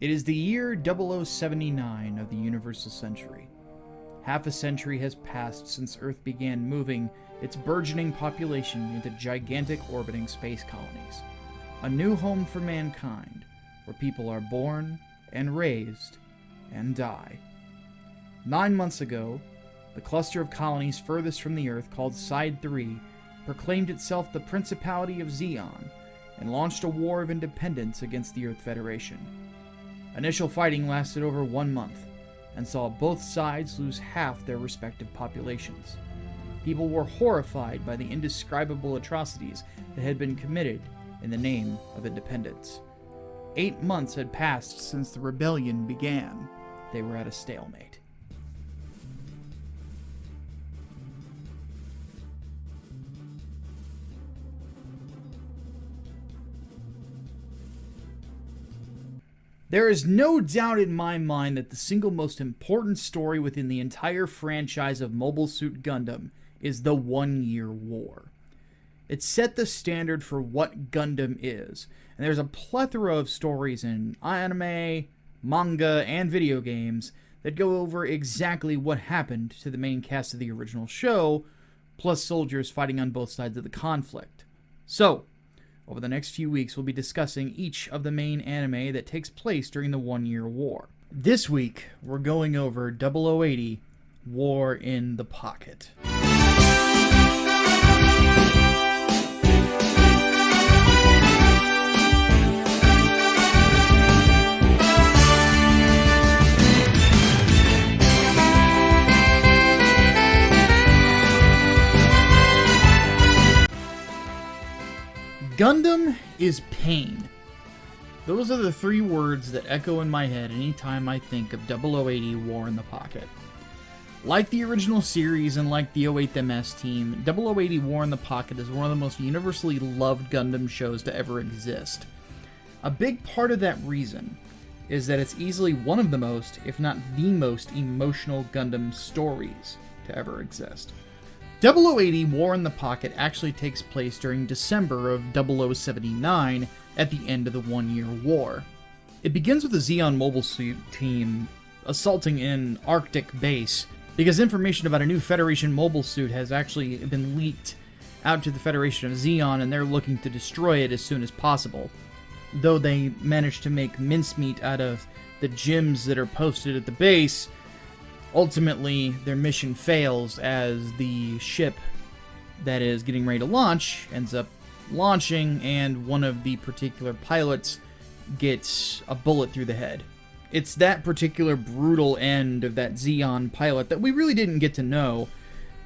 It is the year 0079 of the Universal Century. Half a century has passed since Earth began moving its burgeoning population into gigantic orbiting space colonies. A new home for mankind, where people are born and raised and die. 9 months ago, the cluster of colonies furthest from the Earth, called Side 3, proclaimed itself the Principality of Zeon and launched a war of independence against the Earth Federation. Initial fighting lasted over 1 month and saw both sides lose half their respective populations. People were horrified by the indescribable atrocities that had been committed in the name of independence. 8 months had passed since the rebellion began. They were at a stalemate. There is no doubt in my mind that the single most important story within the entire franchise of Mobile Suit Gundam is the 1 Year War. It set the standard for what Gundam is, and there's a plethora of stories in anime, manga, and video games that go over exactly what happened to the main cast of the original show, plus soldiers fighting on both sides of the conflict. So, over the next few weeks, we'll be discussing each of the main anime that takes place during the 1 Year War. This week, we're going over 0080, War in the Pocket. Gundam is pain. Those are the 3 words that echo in my head anytime I think of 0080 War in the Pocket. Like the original series and like the 08MS team, 0080 War in the Pocket is one of the most universally loved Gundam shows to ever exist. A big part of that reason is that it's easily one of the most, if not the most, emotional Gundam stories to ever exist. 0080 War in the Pocket actually takes place during December of 0079 at the end of the 1 Year War. It begins with the Zeon Mobile Suit team assaulting an Arctic base because information about a new Federation mobile suit has actually been leaked out to the Federation of Zeon, and they're looking to destroy it as soon as possible. Though they managed to make mincemeat out of the gems that are posted at the base, ultimately, their mission fails as the ship that is getting ready to launch ends up launching, and one of the particular pilots gets a bullet through the head. It's that particular brutal end of that Zeon pilot that we really didn't get to know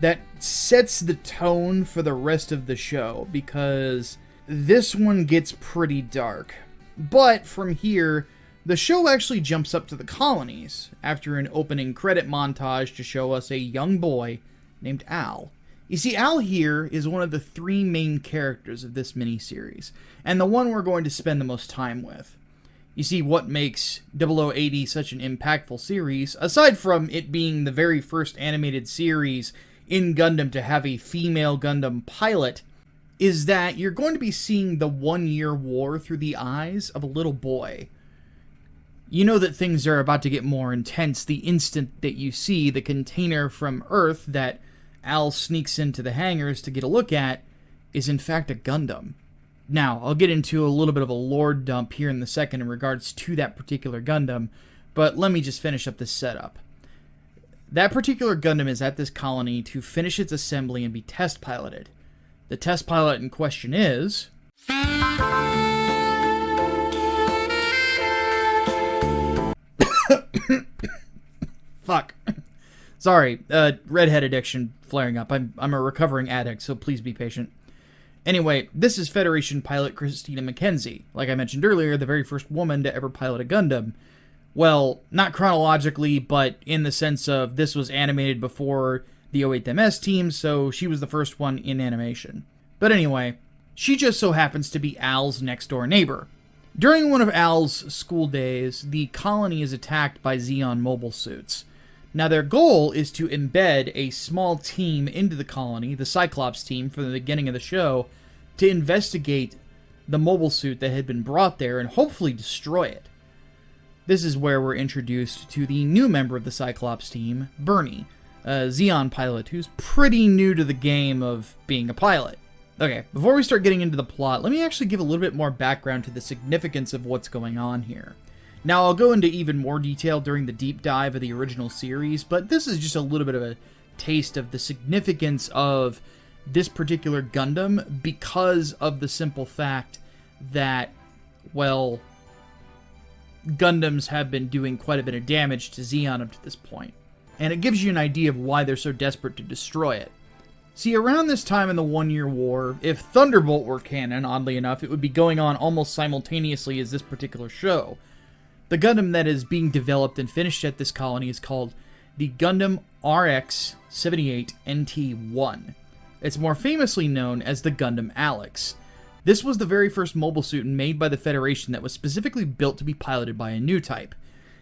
that sets the tone for the rest of the show, because this one gets pretty dark. But from here, the show actually jumps up to the colonies after an opening credit montage to show us a young boy named Al. You see, Al here is one of the 3 main characters of this miniseries, and the one we're going to spend the most time with. You see, what makes 0080 such an impactful series, aside from it being the very first animated series in Gundam to have a female Gundam pilot, is that you're going to be seeing the 1 Year War through the eyes of a little boy. You know that things are about to get more intense the instant that you see the container from Earth that Al sneaks into the hangars to get a look at is in fact a Gundam. Now, I'll get into a little bit of a lore dump here in a second in regards to that particular Gundam, but let me just finish up this setup. That particular Gundam is at this colony to finish its assembly and be test piloted. The test pilot in question is... Fuck. Sorry, redhead addiction flaring up. I'm a recovering addict, so please be patient. Anyway, this is Federation pilot Christina McKenzie. Like I mentioned earlier, the very first woman to ever pilot a Gundam. Well, not chronologically, but in the sense of this was animated before the 08MS team, so she was the first one in animation. But anyway, she just so happens to be Al's next-door neighbor. During one of Al's school days, the colony is attacked by Zeon mobile suits. Now, their goal is to embed a small team into the colony, the Cyclops team from the beginning of the show, to investigate the mobile suit that had been brought there and hopefully destroy it. This is where we're introduced to the new member of the Cyclops team, Bernie, a Zeon pilot who's pretty new to the game of being a pilot. Okay, before we start getting into the plot, let me actually give a little bit more background to the significance of what's going on here. Now, I'll go into even more detail during the deep dive of the original series, but this is just a little bit of a taste of the significance of this particular Gundam because of the simple fact that, well, Gundams have been doing quite a bit of damage to Zeon up to this point. And it gives you an idea of why they're so desperate to destroy it. See, around this time in the One-Year War, if Thunderbolt were canon, oddly enough, it would be going on almost simultaneously as this particular show. The Gundam that is being developed and finished at this colony is called the Gundam RX-78NT-1. It's more famously known as the Gundam Alex. This was the very first mobile suit made by the Federation that was specifically built to be piloted by a new type.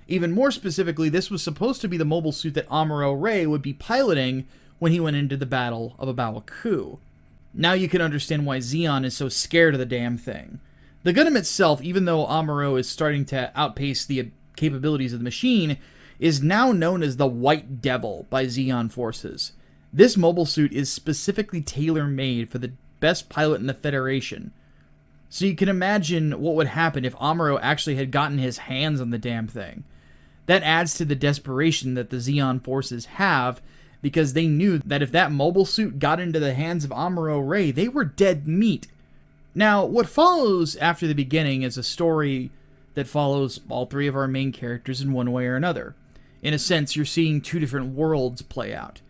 Even more specifically, this was supposed to be the mobile suit that Amuro Ray would be piloting when he went into the Battle of Abawaku. Now you can understand why Zeon is so scared of the damn thing. The Gundam itself, even though Amuro is starting to outpace the capabilities of the machine, is now known as the White Devil by Zeon forces. This mobile suit is specifically tailor-made for the best pilot in the Federation. So you can imagine what would happen if Amuro actually had gotten his hands on the damn thing. That adds to the desperation that the Zeon forces have, because they knew that if that mobile suit got into the hands of Amuro Ray, they were dead meat. Now, what follows after the beginning is a story that follows all three of our main characters in one way or another. In a sense, you're seeing two different worlds play out.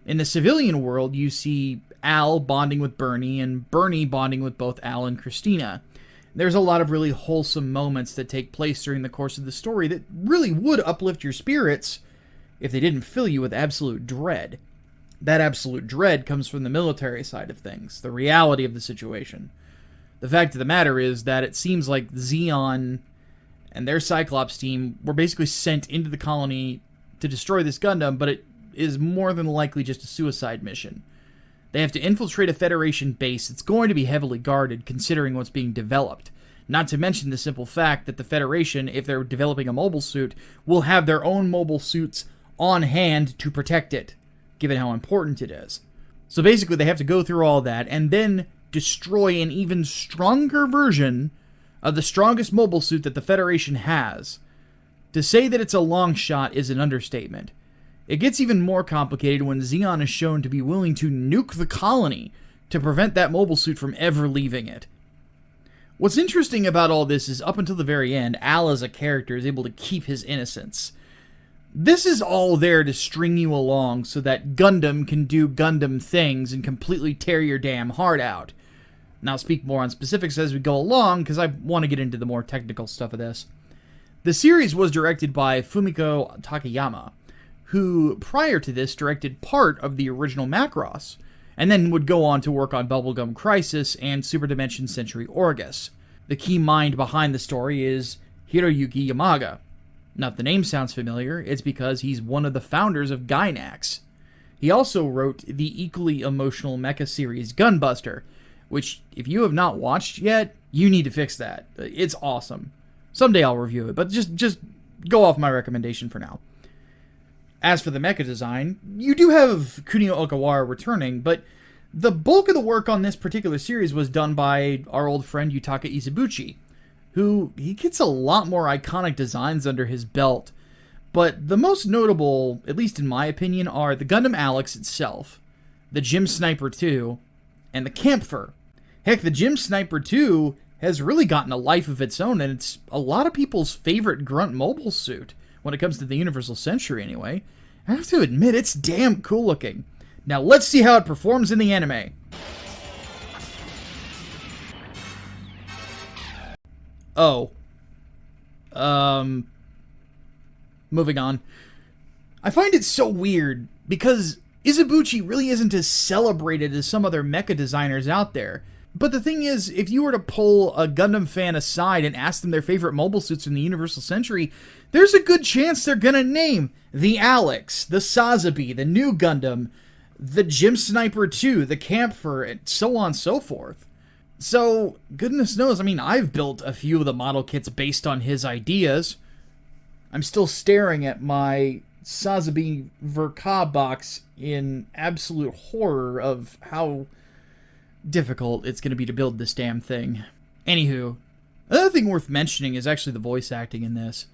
In the civilian world, you see Al bonding with Bernie, and Bernie bonding with both Al and Christina. There's a lot of really wholesome moments that take place during the course of the story that really would uplift your spirits if they didn't fill you with absolute dread. That absolute dread comes from the military side of things, the reality of the situation. The fact of the matter is that it seems like Zeon and their Cyclops team were basically sent into the colony to destroy this Gundam, but it is more than likely just a suicide mission. They have to infiltrate a Federation base that's going to be heavily guarded, considering what's being developed. Not to mention the simple fact that the Federation, if they're developing a mobile suit, will have their own mobile suits on hand to protect it, given how important it is. So basically, they have to go through all that, and then destroy an even stronger version of the strongest mobile suit that the Federation has. To say that it's a long shot is an understatement. It gets even more complicated when Zeon is shown to be willing to nuke the colony to prevent that mobile suit from ever leaving it. What's interesting about all this is up until the very end, Al as a character is able to keep his innocence. This is all there to string you along so that Gundam can do Gundam things and completely tear your damn heart out. And I'll speak more on specifics as we go along, because I want to get into the more technical stuff of this. The series was directed by Fumiko Takayama, who, prior to this, directed part of the original Macross, and then would go on to work on Bubblegum Crisis and Super Dimension Century Orgus. The key mind behind the story is Hiroyuki Yamaga. Now, if the name sounds familiar, it's because he's one of the founders of Gainax. He also wrote the equally emotional mecha series Gunbuster, which, if you have not watched yet, you need to fix that. It's awesome. Someday I'll review it, but just go off my recommendation for now. As for the mecha design, you do have Kunio Okawara returning, but the bulk of the work on this particular series was done by our old friend Yutaka Izubuchi, who he gets a lot more iconic designs under his belt. But the most notable, at least in my opinion, are the Gundam Alex itself, the Gym Sniper 2, and the Kampfer. Heck, the Gym Sniper 2 has really gotten a life of its own, and it's a lot of people's favorite grunt mobile suit, when it comes to the Universal Century anyway. I have to admit, it's damn cool looking. Now let's see how it performs in the anime. Oh. Moving on. I find it so weird, because Izubuchi really isn't as celebrated as some other mecha designers out there. But the thing is, if you were to pull a Gundam fan aside and ask them their favorite mobile suits in the Universal Century, there's a good chance they're gonna name the Alex, the Sazabi, the new Gundam, the Gym Sniper 2, the Kampfer, and so on and so forth. So, goodness knows, I mean, I've built a few of the model kits based on his ideas. I'm still staring at my Sazabi Verka box in absolute horror of how difficult it's going to be to build this damn thing. Anywho, another thing worth mentioning is actually the voice acting in this.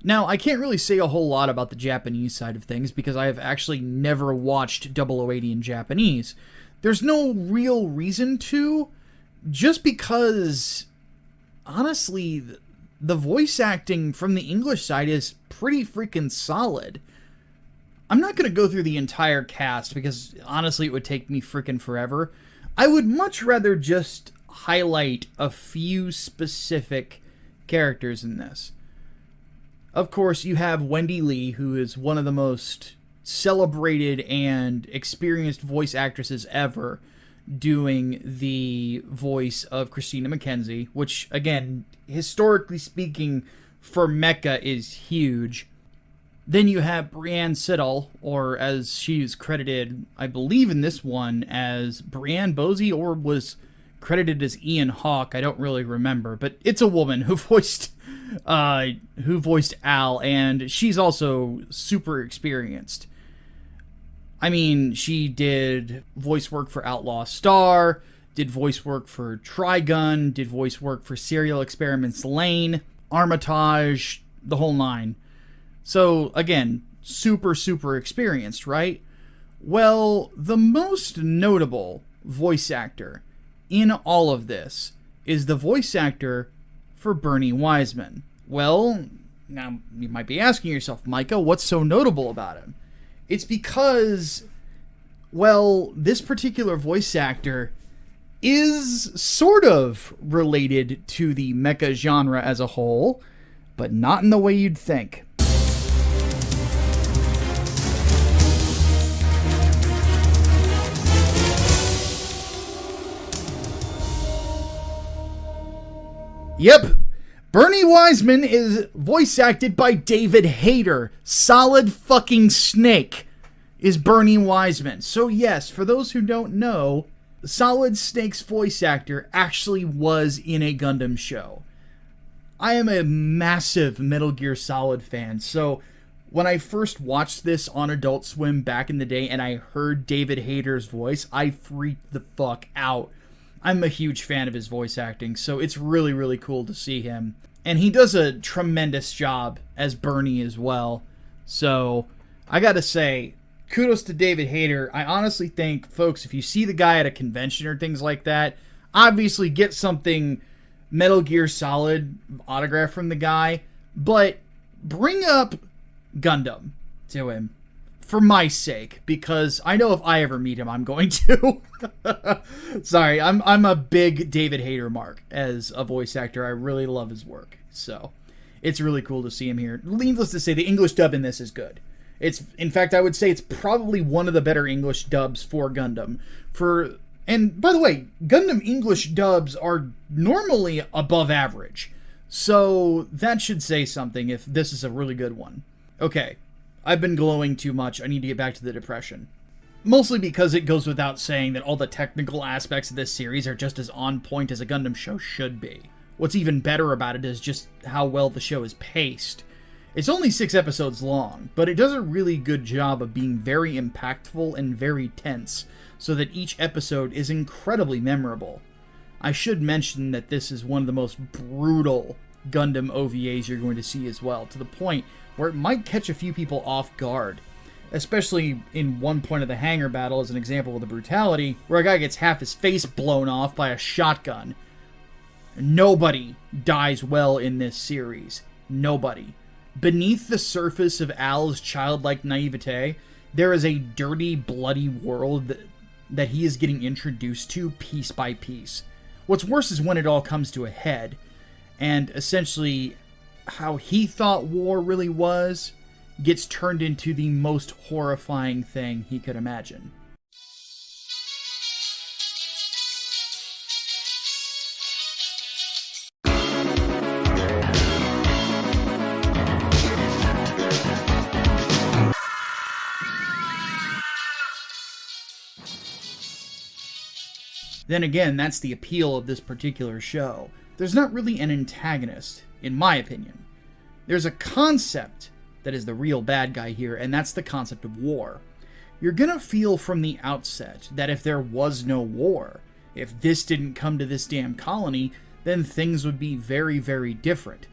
Now, I can't really say a whole lot about the Japanese side of things because I have actually never watched 0080 in Japanese. There's no real reason to, just because, honestly, the voice acting from the English side is pretty freaking solid. I'm not going to go through the entire cast because, honestly, it would take me freaking forever. I would much rather just highlight a few specific characters in this. Of course, you have Wendy Lee, who is one of the most celebrated and experienced voice actresses ever, doing the voice of Christina McKenzie, which, again, historically speaking, for Mecca is huge. Then you have Brianne Siddall, or as she's credited, I believe in this one, as Brianne Bosey, or was credited as Ian Hawke, I don't really remember, but it's a woman who voiced Al, and she's also super experienced. I mean, she did voice work for Outlaw Star, did voice work for Trigun, did voice work for Serial Experiments Lane, Armitage, the whole nine. So, again, super, super experienced, right? Well, the most notable voice actor in all of this is the voice actor for Bernie Wiseman. Well, now you might be asking yourself, Micah, what's so notable about him? It's because, well, this particular voice actor is sort of related to the mecha genre as a whole, but not in the way you'd think. Yep, Bernie Wiseman is voice acted by David Hayter. Solid fucking Snake is Bernie Wiseman. So yes, for those who don't know, Solid Snake's voice actor actually was in a Gundam show. I am a massive Metal Gear Solid fan, so when I first watched this on Adult Swim back in the day and I heard David Hayter's voice, I freaked the fuck out. I'm a huge fan of his voice acting, so it's really, really cool to see him. And he does a tremendous job as Bernie as well. So, I gotta say, kudos to David Hayter. I honestly think, folks, if you see the guy at a convention or things like that, obviously get something Metal Gear Solid autograph from the guy, but bring up Gundam to him. For my sake, because I know if I ever meet him, I'm going to. Sorry, I'm a big David Hayter mark as a voice actor. I really love his work, so it's really cool to see him here. Needless to say, the English dub in this is good. In fact, I would say it's probably one of the better English dubs for Gundam. And by the way, Gundam English dubs are normally above average, so that should say something if this is a really good one. Okay. I've been glowing too much. I need to get back to the depression. Mostly because it goes without saying that all the technical aspects of this series are just as on point as a Gundam show should be. What's even better about it is just how well the show is paced. It's only 6 episodes long, but it does a really good job of being very impactful and very tense, so that each episode is incredibly memorable. I should mention that this is one of the most brutal Gundam OVAs you're going to see as well, to the point where it might catch a few people off guard. Especially in one point of the hangar battle as an example of the brutality, where a guy gets half his face blown off by a shotgun. Nobody dies well in this series. Nobody. Beneath the surface of Al's childlike naivete, there is a dirty, bloody world that he is getting introduced to piece by piece. What's worse is when it all comes to a head, and essentially how he thought war really was gets turned into the most horrifying thing he could imagine. Then again, that's the appeal of this particular show. There's not really an antagonist, in my opinion. There's a concept that is the real bad guy here, and that's the concept of war. You're gonna feel from the outset that if there was no war, if this didn't come to this damn colony, then things would be very, very different.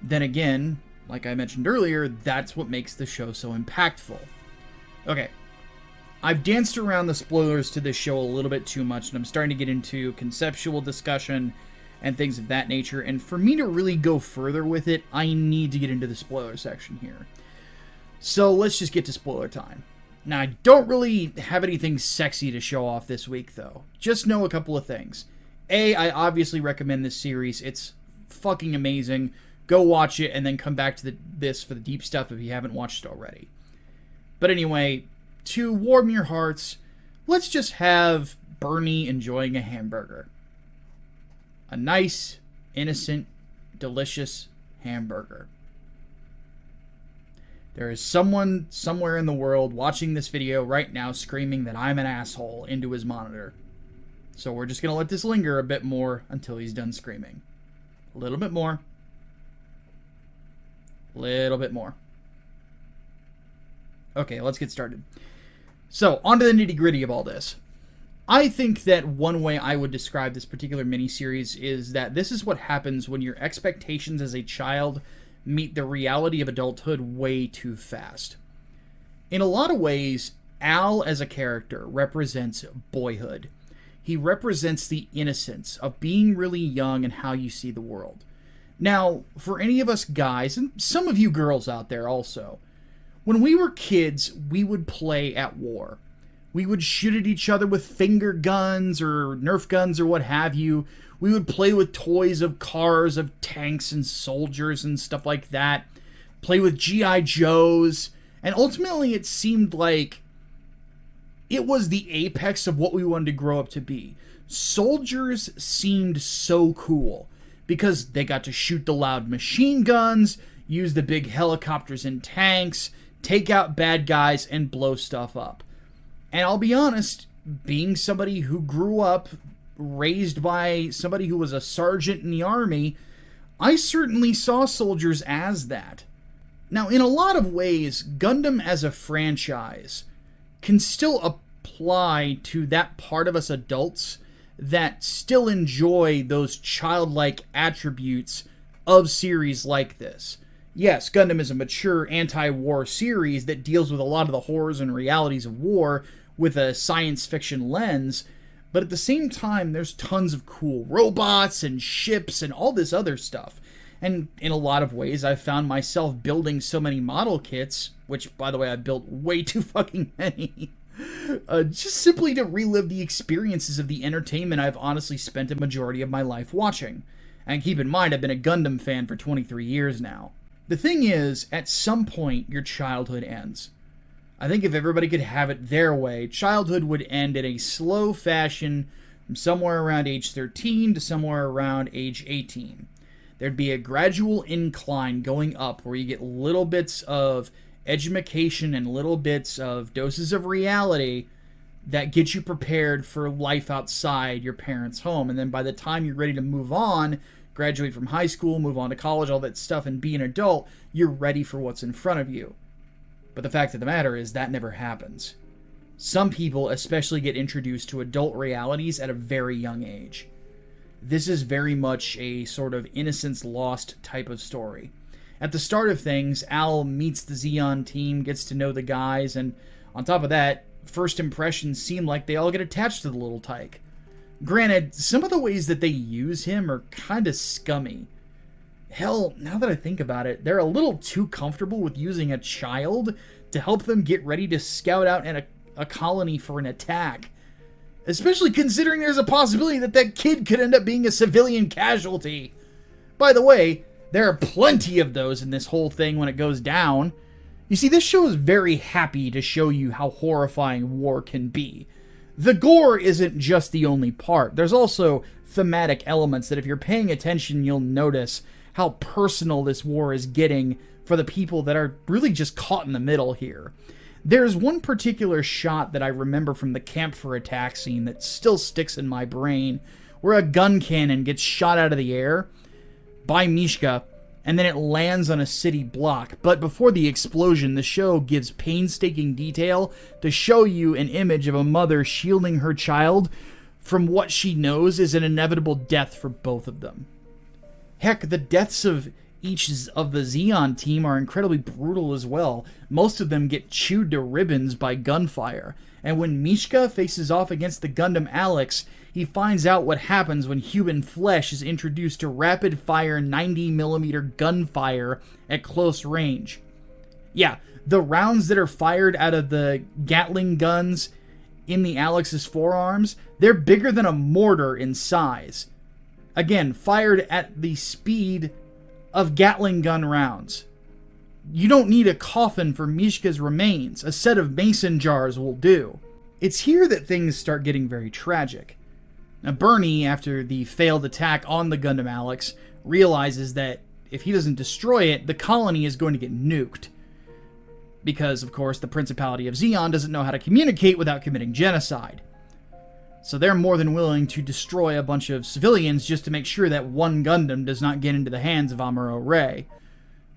Then again, like I mentioned earlier, that's what makes the show so impactful. Okay, I've danced around the spoilers to this show a little bit too much, and I'm starting to get into conceptual discussion and things of that nature, and for me to really go further with it, I need to get into the spoiler section here. So let's just get to spoiler time. Now, I don't really have anything sexy to show off this week, though. Just know a couple of things. A, I obviously recommend this series. It's fucking amazing. Go watch it, and then come back to this for the deep stuff if you haven't watched it already. But anyway, to warm your hearts, let's just have Bernie enjoying a hamburger. A nice, innocent, delicious hamburger. There is someone somewhere in the world watching this video right now screaming that I'm an asshole into his monitor. So we're just going to let this linger a bit more until he's done screaming. A little bit more. A little bit more. Okay, let's get started. So, on to the nitty-gritty of all this. I think that one way I would describe this particular miniseries is that this is what happens when your expectations as a child meet the reality of adulthood way too fast. In a lot of ways, Al as a character represents boyhood. He represents the innocence of being really young and how you see the world. Now, for any of us guys, and some of you girls out there also, when we were kids, we would play at war. We would shoot at each other with finger guns or Nerf guns or what have you. We would play with toys of cars, of tanks and soldiers and stuff like that. Play with G.I. Joes. And ultimately it seemed like it was the apex of what we wanted to grow up to be. Soldiers seemed so cool because they got to shoot the loud machine guns, use the big helicopters and tanks, take out bad guys, and blow stuff up. And I'll be honest, being somebody who grew up raised by somebody who was a sergeant in the army, I certainly saw soldiers as that. Now, in a lot of ways, Gundam as a franchise can still apply to that part of us adults that still enjoy those childlike attributes of series like this. Yes, Gundam is a mature anti-war series that deals with a lot of the horrors and realities of war with a science fiction lens, but at the same time, there's tons of cool robots and ships and all this other stuff. And in a lot of ways, I've found myself building so many model kits, which, by the way, I built way too fucking many, just simply to relive the experiences of the entertainment I've honestly spent a majority of my life watching. And keep in mind, I've been a Gundam fan for 23 years now. The thing is, at some point, your childhood ends. I think if everybody could have it their way, childhood would end in a slow fashion from somewhere around age 13 to somewhere around age 18. There'd be a gradual incline going up where you get little bits of edumacation and little bits of doses of reality that get you prepared for life outside your parents' home. And then by the time you're ready to move on, graduate from high school, move on to college, all that stuff, and be an adult, you're ready for what's in front of you. But the fact of the matter is that never happens. Some people especially get introduced to adult realities at a very young age. This is very much a sort of innocence lost type of story. At the start of things, Al meets the Zeon team, gets to know the guys, and on top of that, first impressions seem like they all get attached to the little tyke. Granted, some of the ways that they use him are kind of scummy. Hell, now that I think about it, they're a little too comfortable with using a child to help them get ready to scout out a colony for an attack. Especially considering there's a possibility that that kid could end up being a civilian casualty. By the way, there are plenty of those in this whole thing when it goes down. You see, this show is very happy to show you how horrifying war can be. The gore isn't just the only part. There's also thematic elements that if you're paying attention, you'll notice how personal this war is getting for the people that are really just caught in the middle here. There's one particular shot that I remember from the camphor attack scene that still sticks in my brain, where a gun cannon gets shot out of the air by Micah, and then it lands on a city block. But before the explosion, the show gives painstaking detail to show you an image of a mother shielding her child from what she knows is an inevitable death for both of them. Heck, the deaths of each of the Zeon team are incredibly brutal as well. Most of them get chewed to ribbons by gunfire. And when Micah faces off against the Gundam Alex, he finds out what happens when human flesh is introduced to rapid-fire 90mm gunfire at close range. Yeah, the rounds that are fired out of the Gatling guns in the Alex's forearms, they're bigger than a mortar in size. Again, fired at the speed of Gatling gun rounds. You don't need a coffin for Mishka's remains. A set of mason jars will do. It's here that things start getting very tragic. Now, Bernie, after the failed attack on the Gundam Alex, realizes that if he doesn't destroy it, the colony is going to get nuked. Because, of course, the Principality of Zeon doesn't know how to communicate without committing genocide. So they're more than willing to destroy a bunch of civilians just to make sure that one Gundam does not get into the hands of Amuro-Ray.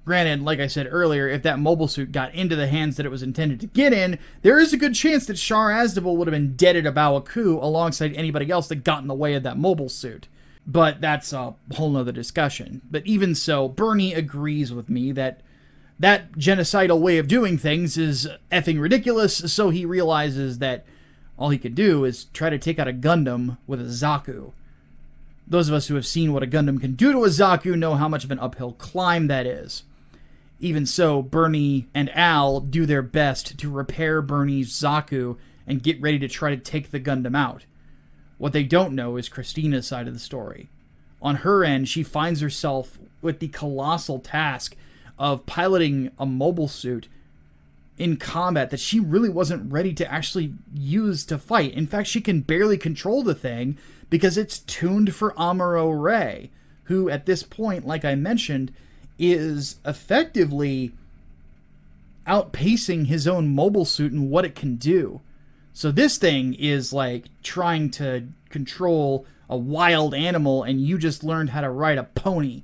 Granted, like I said earlier, if that mobile suit got into the hands that it was intended to get in, there is a good chance that Char Aznavour would have been dead at a Baoku alongside anybody else that got in the way of that mobile suit. But that's a whole nother discussion. But even so, Bernie agrees with me that that genocidal way of doing things is effing ridiculous, so he realizes that all he could do is try to take out a Gundam with a Zaku. Those of us who have seen what a Gundam can do to a Zaku know how much of an uphill climb that is. Even so, Bernie and Al do their best to repair Bernie's Zaku and get ready to try to take the Gundam out. What they don't know is Christina's side of the story. On her end, she finds herself with the colossal task of piloting a mobile suit in combat that she really wasn't ready to actually use to fight. In fact, she can barely control the thing because it's tuned for Amuro-Ray, who at this point, like I mentioned, is effectively outpacing his own mobile suit and what it can do. So this thing is like trying to control a wild animal, and you just learned how to ride a pony.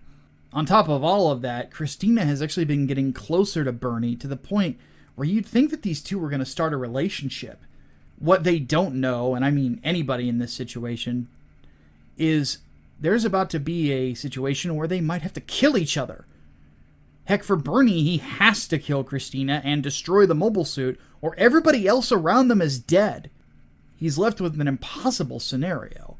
On top of all of that, Christina has actually been getting closer to Bernie to the point where you'd think that these two were going to start a relationship. What they don't know, and I mean anybody in this situation, is there's about to be a situation where they might have to kill each other. Heck, for Bernie, he has to kill Christina and destroy the mobile suit, or everybody else around them is dead. He's left with an impossible scenario.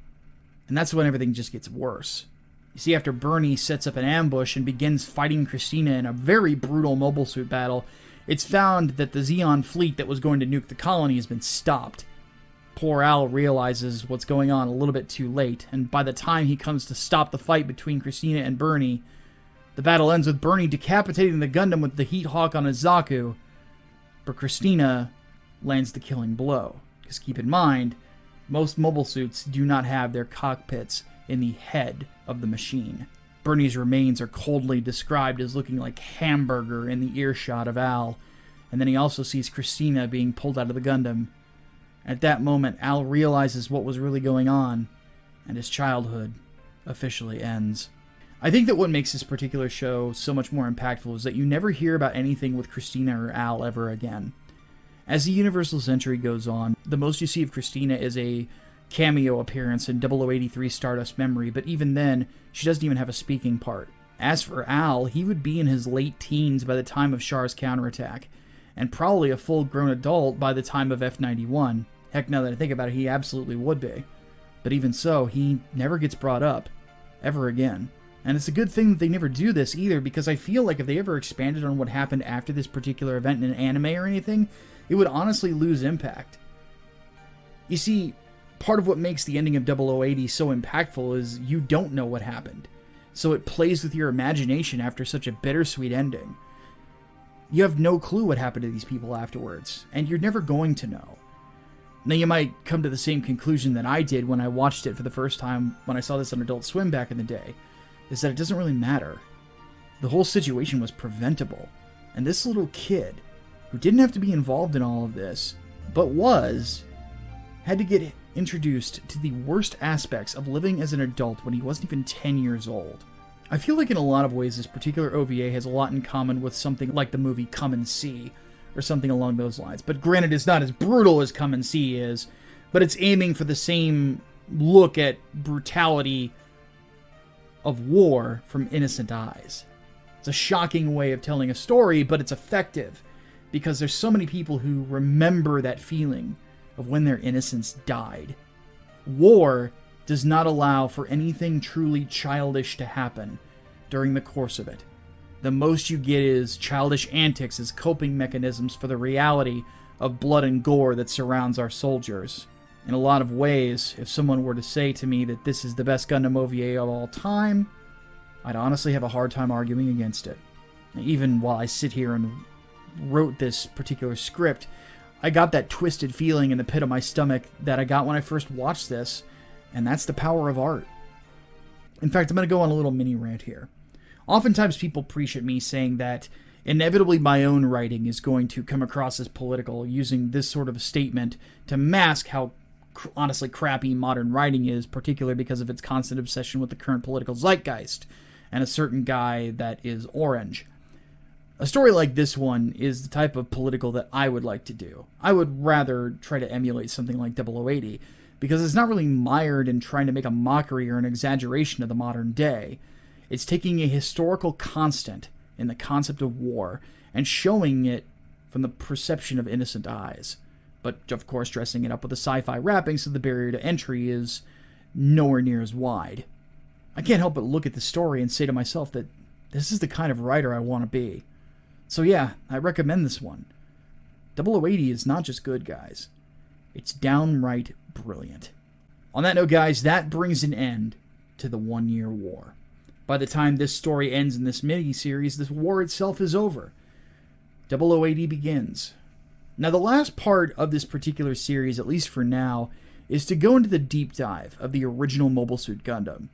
And that's when everything just gets worse. You see, after Bernie sets up an ambush and begins fighting Christina in a very brutal mobile suit battle, it's found that the Zeon fleet that was going to nuke the colony has been stopped. Poor Al realizes what's going on a little bit too late, and by the time he comes to stop the fight between Christina and Bernie, the battle ends with Bernie decapitating the Gundam with the Heat Hawk on his Zaku, but Christina lands the killing blow. Because keep in mind, most mobile suits do not have their cockpits in the head of the machine. Bernie's remains are coldly described as looking like hamburger in the earshot of Al, and then he also sees Christina being pulled out of the Gundam. At that moment, Al realizes what was really going on, and his childhood officially ends. I think that what makes this particular show so much more impactful is that you never hear about anything with Christina or Al ever again. As the Universal Century goes on, the most you see of Christina is a cameo appearance in 0083 Stardust Memory, but even then, she doesn't even have a speaking part. As for Al, he would be in his late teens by the time of Char's counterattack, and probably a full-grown adult by the time of F91. Heck, now that I think about it, he absolutely would be. But even so, he never gets brought up, ever again. And it's a good thing that they never do this either, because I feel like if they ever expanded on what happened after this particular event in an anime or anything, it would honestly lose impact. You see, part of what makes the ending of 0080 so impactful is you don't know what happened. So it plays with your imagination after such a bittersweet ending. You have no clue what happened to these people afterwards, and you're never going to know. Now, you might come to the same conclusion that I did when I watched it for the first time when I saw this on Adult Swim back in the day, is that it doesn't really matter. The whole situation was preventable, and this little kid, who didn't have to be involved in all of this, but had to get introduced to the worst aspects of living as an adult when he wasn't even 10 years old. I feel like in a lot of ways this particular OVA has a lot in common with something like the movie Come and See, or something along those lines. But granted, it's not as brutal as Come and See is, but it's aiming for the same look at brutality of war from innocent eyes. It's a shocking way of telling a story, but it's effective, because there's so many people who remember that feeling of when their innocence died. War does not allow for anything truly childish to happen during the course of it. The most you get is childish antics as coping mechanisms for the reality of blood and gore that surrounds our soldiers. In a lot of ways, if someone were to say to me that this is the best Gundam OVA of all time, I'd honestly have a hard time arguing against it. Even while I sit here and wrote this particular script, I got that twisted feeling in the pit of my stomach that I got when I first watched this, and that's the power of art. In fact, I'm going to go on a little mini rant here. Oftentimes people preach at me saying that inevitably my own writing is going to come across as political, using this sort of a statement to mask how honestly crappy modern writing is, particularly because of its constant obsession with the current political zeitgeist and a certain guy that is orange. A story like this one is the type of political that I would like to do. I would rather try to emulate something like 0080, because it's not really mired in trying to make a mockery or an exaggeration of the modern day. It's taking a historical constant in the concept of war and showing it from the perception of innocent eyes. But, of course, dressing it up with a sci-fi wrapping so the barrier to entry is nowhere near as wide. I can't help but look at the story and say to myself that this is the kind of writer I want to be. So yeah, I recommend this one. 0080 is not just good, guys. It's downright brilliant. On that note, guys, that brings an end to the 1 Year War. By the time this story ends in this mini-series, this war itself is over. 0080 begins. Now, the last part of this particular series, at least for now, is to go into the deep dive of the original Mobile Suit Gundam.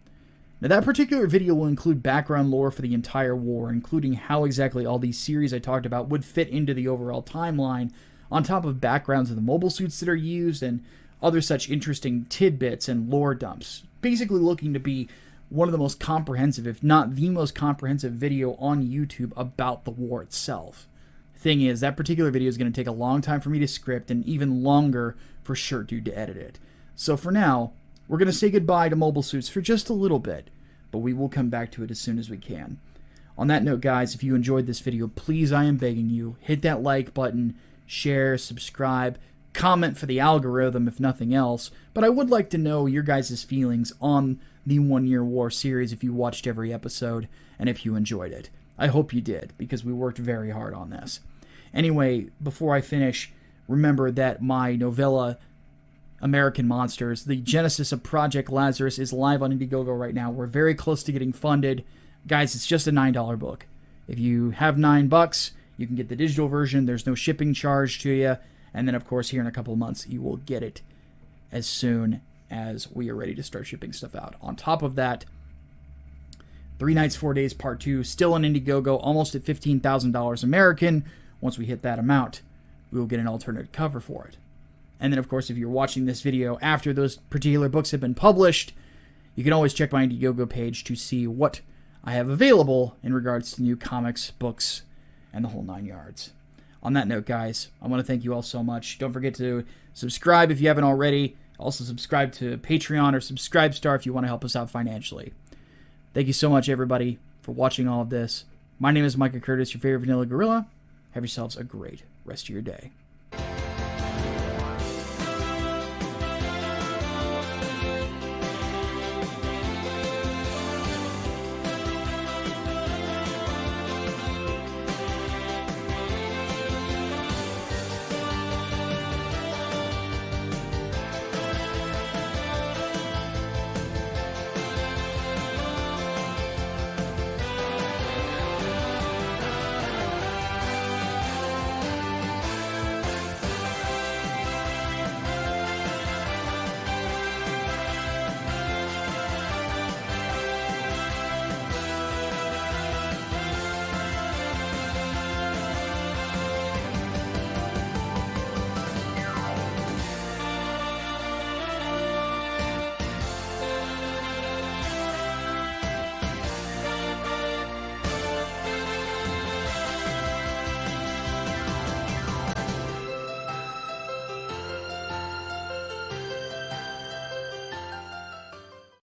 Now, that particular video will include background lore for the entire war, including how exactly all these series I talked about would fit into the overall timeline, on top of backgrounds of the mobile suits that are used and other such interesting tidbits and lore dumps. Basically looking to be one of the most comprehensive, if not the most comprehensive video on YouTube about the war itself. Thing is, that particular video is going to take a long time for me to script and even longer for Shirt Dude to edit it. So for now, we're going to say goodbye to mobile suits for just a little bit, but we will come back to it as soon as we can. On that note, guys, if you enjoyed this video, please, I am begging you, hit that like button, share, subscribe, comment for the algorithm if nothing else, but I would like to know your guys' feelings on the 1 Year War series if you watched every episode and if you enjoyed it. I hope you did, because we worked very hard on this. Anyway, before I finish, remember that my novella, American Monsters, the genesis of Project Lazarus, is live on Indiegogo right now. We're very close to getting funded. Guys, it's just a $9 book. If you have $9, you can get the digital version. There's no shipping charge to you. And then, of course, here in a couple of months, you will get it as soon as we are ready to start shipping stuff out. On top of that, 3 Nights, 4 Days Part 2, still on Indiegogo, almost at $15,000 American. Once we hit that amount, we will get an alternate cover for it. And then, of course, if you're watching this video after those particular books have been published, you can always check my Indiegogo page to see what I have available in regards to new comics, books, and the whole 9 yards. On that note, guys, I want to thank you all so much. Don't forget to subscribe if you haven't already. Also, subscribe to Patreon or Subscribestar if you want to help us out financially. Thank you so much, everybody, for watching all of this. My name is Micah Curtis, your favorite Vanilla Gorilla. Have yourselves a great rest of your day.